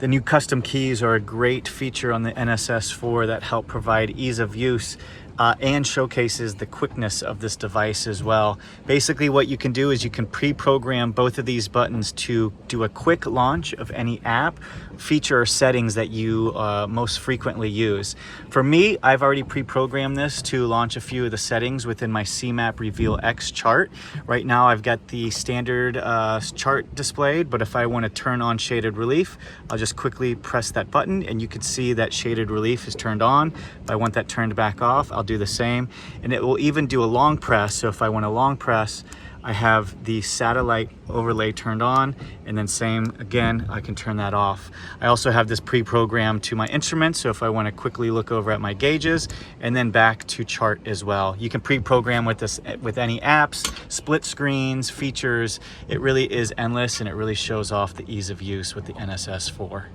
The new custom keys are a great feature on the NSS 4 that help provide ease of use and showcases the quickness of this device as well. Basically what you can do is you can pre-program both of these buttons to do a quick launch of any app, feature, or settings that you most frequently use. For me, I've already pre-programmed this to launch a few of the settings within my CMAP Reveal X chart. Right now I've got the standard chart displayed, but if I want to turn on shaded relief, I'll just quickly press that button and you can see that shaded relief is turned on. If I want that turned back off, I'll do the same, and it will even do a long press. So if I want a long press, I have the satellite overlay turned on, and then same again, I can turn that off. I also have this pre-programmed to my instrument, so if I want to quickly look over at my gauges and then back to chart as well. You can pre-program with this with any apps, split screens, features. It really is endless, and it really shows off the ease of use with the NSS 4.